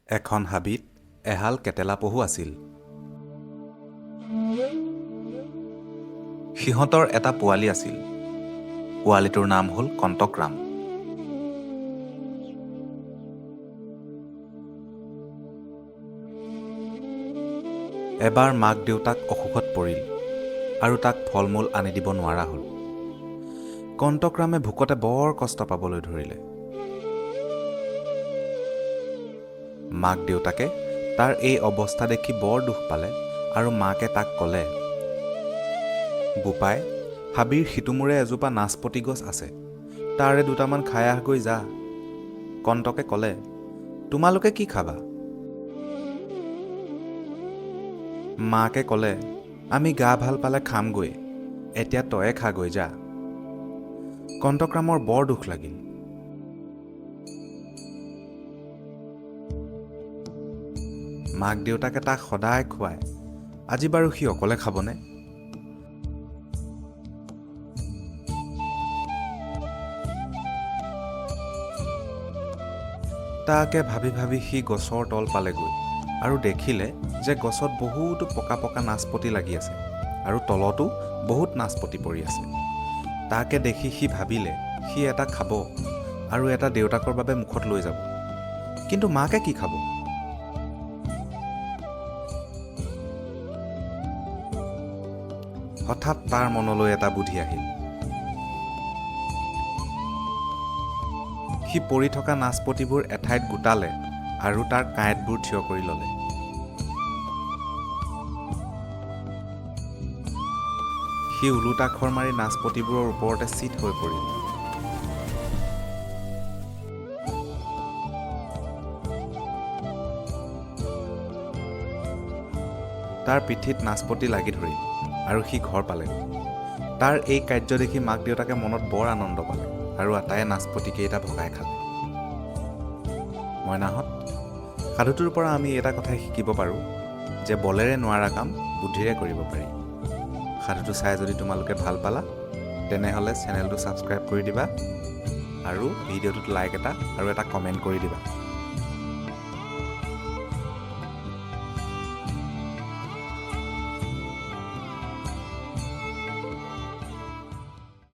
এখন হাবিত এহাল কেটেলা পহু আছিল। সিহঁতৰ এটা পোৱালি আছিল। পোৱালিটোৰ নাম হ'ল কন্তক্ৰাম। এবাৰ মাক দেউতাক অসুখত পৰিল আৰু তাক ফল মূল আনি দিব নোৱাৰা হ'ল। কন্তক্ৰামে ভোকতে বৰ কষ্ট পাবলৈ ধৰিলে। মাক দেউতাকে তাৰ এই অৱস্থা দেখি বৰ দুখ পালে আৰু মাকে তাক ক'লে, বোপাই, হাবিৰ সিটোমূৰে এজোপা নাচপতি গছ আছে, তাৰে দুটামান খাই আহগৈ যা। কন্তকে ক'লে, তোমালোকে কি খাবা? মাকে ক'লে, আমি গা ভাল পালে খামগৈ, এতিয়া তয়ে খাগৈ যা। কন্তক্ৰামৰ বৰ দুখ লাগিল। মাক দেউতাকে তাক সদায় খুৱায়, আজি বাৰু সি অকলে খাবনে? তাকে ভাবি ভাবি সি গছৰ তল পালেগৈ আৰু দেখিলে যে গছত বহুতো পকা পকা নাচপতি লাগি আছে আৰু তলতো বহুত নাচপতি পৰি আছে। তাকে দেখি সি ভাবিলে সি এটা খাব আৰু এটা দেউতাকৰ বাবে মুখত লৈ যাব। কিন্তু মাকে কি খাব? হঠাৎ তাৰ মনলৈ এটা বুদ্ধি আহিল। সি পৰি থকা নাচপতিবোৰ এঠাইত গোটালে আৰু তাৰ কাঁইটবোৰ থিয় কৰি ল'লে। সি ওলোটা খৰ মাৰি নাচপতিবোৰৰ ওপৰতে চিত হৈ পৰিল। তাৰ পিঠিত নাচপতি লাগি ধৰিল আৰু সি ঘৰ পালেগৈ। তাৰ এই কাৰ্য দেখি মাক দেউতাকে মনত বৰ আনন্দ পালে আৰু আটায়ে নাচপতিকেইটা ভগাই খালে। মইনাহঁত, সাধুটোৰ পৰা আমি এটা কথাই শিকিব পাৰোঁ যে বলেৰে নোৱাৰা কাম বুদ্ধিৰে কৰিব পাৰি। সাধুটো চাই যদি তোমালোকে ভাল পালা, তেনেহ'লে চেনেলটো ছাবস্ক্ৰাইব কৰি দিবা আৰু ভিডিঅ'টোত লাইক এটা আৰু এটা কমেণ্ট কৰি দিবা।